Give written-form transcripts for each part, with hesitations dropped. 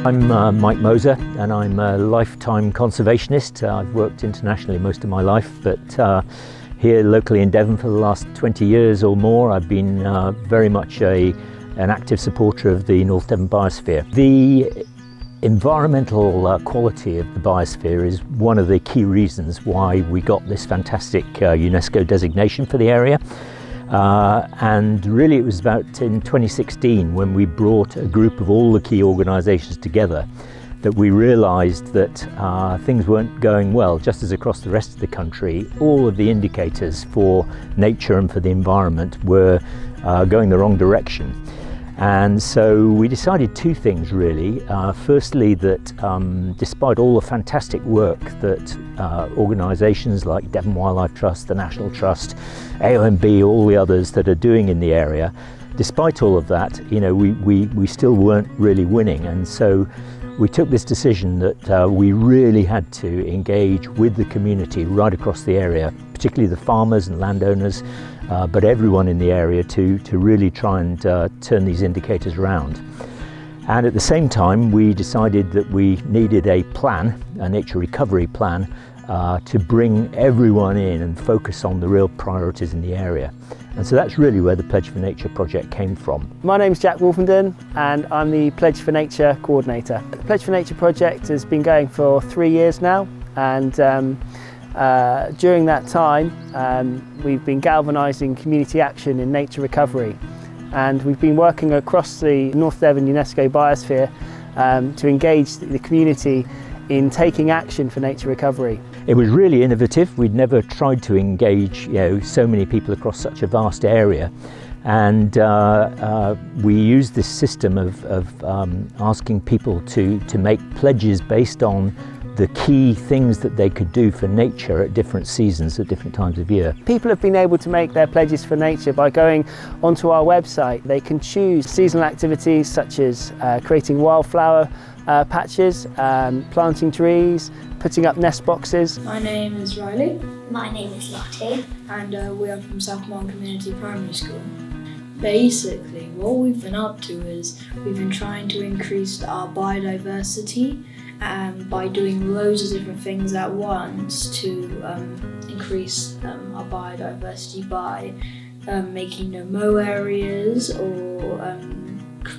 I'm Mike Moser and I'm a lifetime conservationist. I've worked internationally most of my life, but here locally in Devon for the last 20 years or more I've been very much an active supporter of the North Devon Biosphere. The environmental quality of the Biosphere is one of the key reasons why we got this fantastic UNESCO designation for the area. And really it was about in 2016 when we brought a group of all the key organisations together that we realised that things weren't going well. Just as across the rest of the country, all of the indicators for nature and for the environment were going the wrong direction. And so we decided two things really. Firstly, that despite all the fantastic work that organisations like Devon Wildlife Trust, the National Trust, AONB, all the others that are doing in the area, despite all of that, you know, we still weren't really winning. And so we took this decision that we really had to engage with the community right across the area, particularly the farmers and landowners, but everyone in the area to really try and turn these indicators around. And at the same time, we decided that we needed a plan, a nature recovery plan, to bring everyone in and focus on the real priorities in the area. And so that's really where the Pledge for Nature project came from. My name's Jack Wolfenden and I'm the Pledge for Nature coordinator. The Pledge for Nature project has been going for 3 years now, and during that time we've been galvanising community action in nature recovery, and we've been working across the North Devon UNESCO Biosphere to engage the community in taking action for nature recovery. It was really innovative. We'd never tried to engage, you know, so many people across such a vast area, and we used this system of asking people to make pledges based on the key things that they could do for nature at different seasons, at different times of year. People have been able to make their pledges for nature by going onto our website. They can choose seasonal activities such as creating wildflower patches, planting trees, putting up nest boxes. My name is Riley. My name is Lottie. And we are from South Marne Community Primary School. Basically, what we've been up to is we've been trying to increase our biodiversity by doing loads of different things at once to increase our biodiversity by making no mow areas or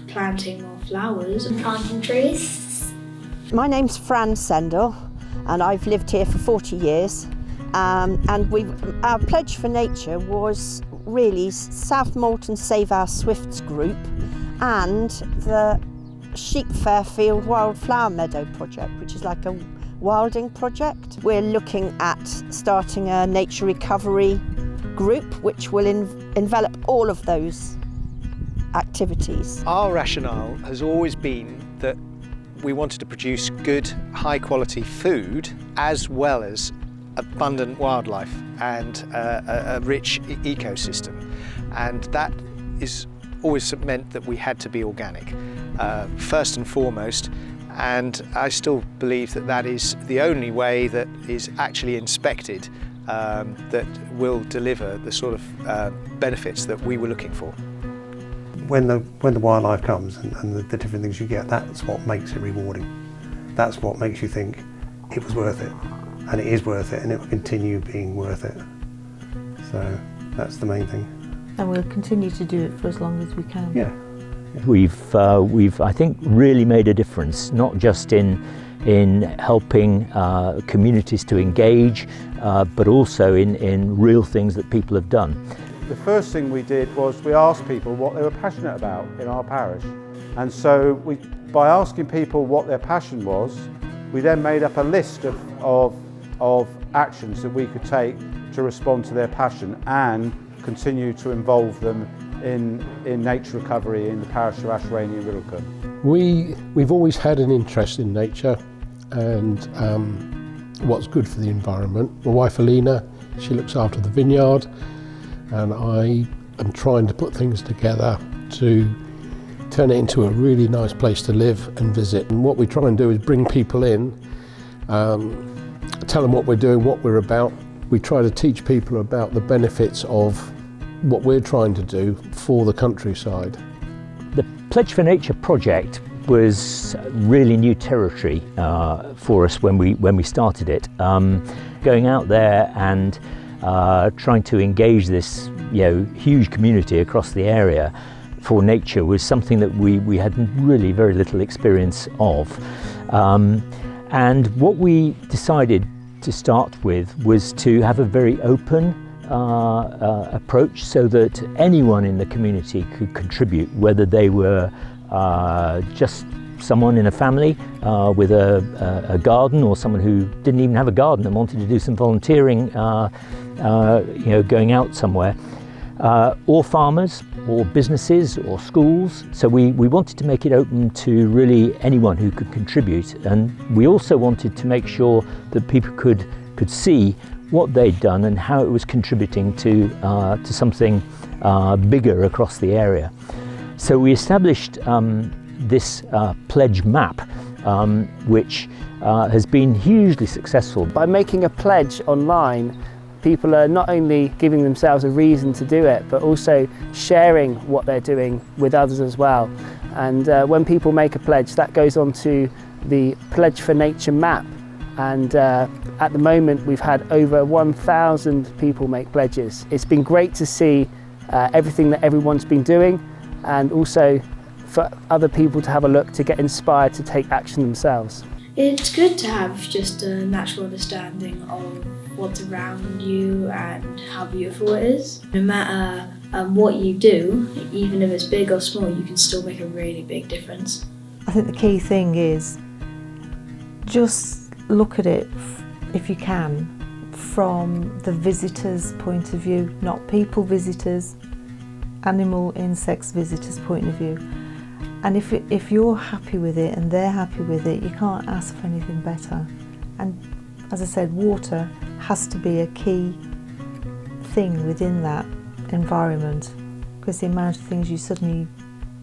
planting more flowers. Planting trees. My name's Fran Sendell and I've lived here for 40 years, and our Pledge for Nature was really South Moulton Save Our Swifts group and the Sheep Fairfield Wildflower Meadow project, which is like a wilding project. We're looking at starting a nature recovery group which will envelop all of those activities. Our rationale has always been that we wanted to produce good, high quality food as well as abundant wildlife and a rich ecosystem, and that is always meant that we had to be organic first and foremost, and I still believe that that is the only way that is actually inspected that will deliver the sort of benefits that we were looking for. When the wildlife comes and the different things you get, that's what makes it rewarding. That's what makes you think it was worth it, and it is worth it, and it will continue being worth it. So that's the main thing. And we'll continue to do it for as long as we can. Yeah. We've I think really made a difference, not just in helping communities to engage, but also in real things that people have done. The first thing we did was we asked people what they were passionate about in our parish, and so by asking people what their passion was, we then made up a list of actions that we could take to respond to their passion and continue to involve them in nature recovery in the parish of Ashrainey and Riddlecombe. We've always had an interest in nature and what's good for the environment. My wife Alina, she looks after the vineyard, and I am trying to put things together to turn it into a really nice place to live and visit. And what we try and do is bring people in, tell them what we're doing, what we're about. We try to teach people about the benefits of what we're trying to do for the countryside. The Pledge for Nature project was really new territory for us when we started it. Going out there and trying to engage this huge community across the area for nature was something that we had really very little experience of. And what we decided to start with was to have a very open approach so that anyone in the community could contribute, whether they were just someone in a family with a garden, or someone who didn't even have a garden and wanted to do some volunteering, going out somewhere, or farmers, or businesses, or schools. So we wanted to make it open to really anyone who could contribute, and we also wanted to make sure that people could see what they'd done and how it was contributing to something bigger across the area. So we established this pledge map, which has been hugely successful. By making a pledge online, people are not only giving themselves a reason to do it, but also sharing what they're doing with others as well. And when people make a pledge, that goes onto the Pledge for Nature map. And at the moment, we've had over 1,000 people make pledges. It's been great to see everything that everyone's been doing, and also for other people to have a look, to get inspired to take action themselves. It's good to have just a natural understanding of what's around you and how beautiful it is. No matter what you do, even if it's big or small, you can still make a really big difference. I think the key thing is just look at it, if you can, from the visitor's point of view, not people visitors, animal, insects visitors' point of view. And if you're happy with it and they're happy with it, you can't ask for anything better. And as I said, water has to be a key thing within that environment, because the amount of things you suddenly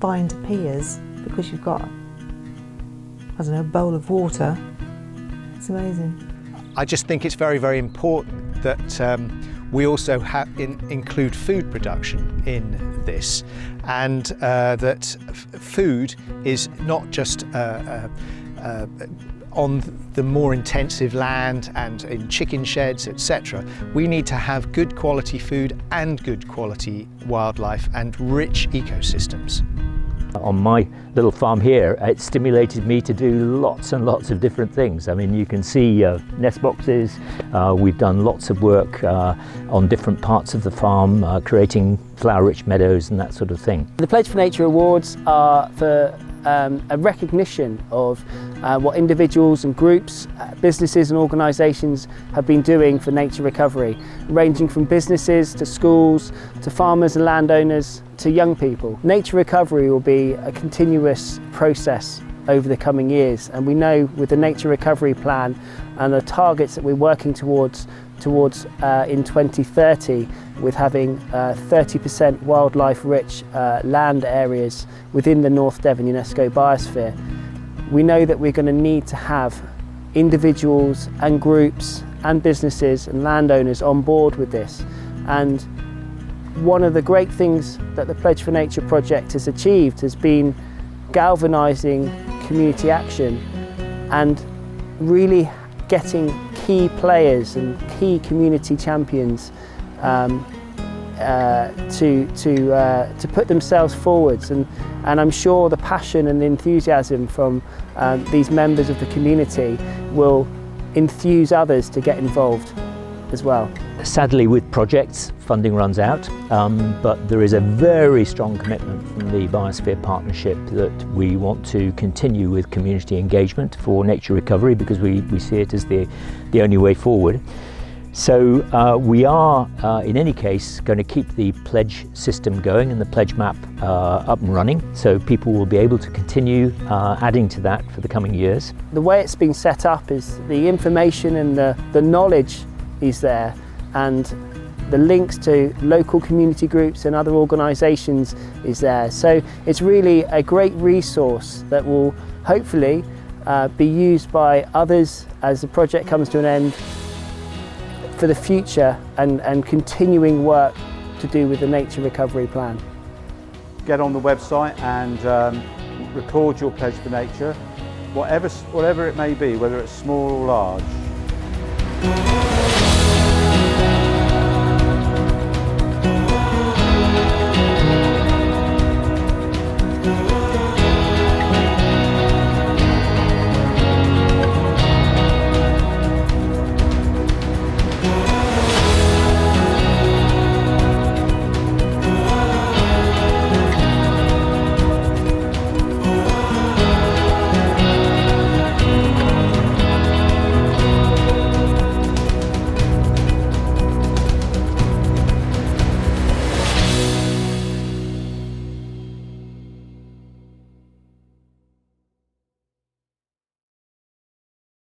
find appears because you've got, I don't know, a bowl of water. It's amazing. I just think it's very, very important that we also include food production in this, and that food is not just on the more intensive land and in chicken sheds, etc. We need to have good quality food and good quality wildlife and rich ecosystems. On my little farm here, it stimulated me to do lots and lots of different things. I mean, you can see nest boxes. We've done lots of work on different parts of the farm, creating flower-rich meadows and that sort of thing. The Pledge for Nature Awards are for a recognition of what individuals and groups, businesses and organisations have been doing for nature recovery, ranging from businesses to schools to farmers and landowners to young people. Nature recovery will be a continuous process over the coming years, and we know with the Nature Recovery Plan and the targets that we're working towards in 2030, with having 30% wildlife-rich land areas within the North Devon UNESCO Biosphere, we know that we're going to need to have individuals and groups and businesses and landowners on board with this. And one of the great things that the Pledge for Nature project has achieved has been galvanising community action and really getting key players and key community champions to put themselves forwards, and I'm sure the passion and the enthusiasm from these members of the community will enthuse others to get involved as well. Sadly, with projects, funding runs out, but there is a very strong commitment from the Biosphere Partnership that we want to continue with community engagement for nature recovery, because we see it as the only way forward. So we are, in any case, going to keep the pledge system going and the pledge map up and running, so people will be able to continue adding to that for the coming years. The way it's been set up is the information and the knowledge is there, and the links to local community groups and other organisations is there. So it's really a great resource that will hopefully be used by others as the project comes to an end for the future, and continuing work to do with the Nature Recovery Plan. Get on the website and record your pledge for nature, whatever it may be, whether it's small or large.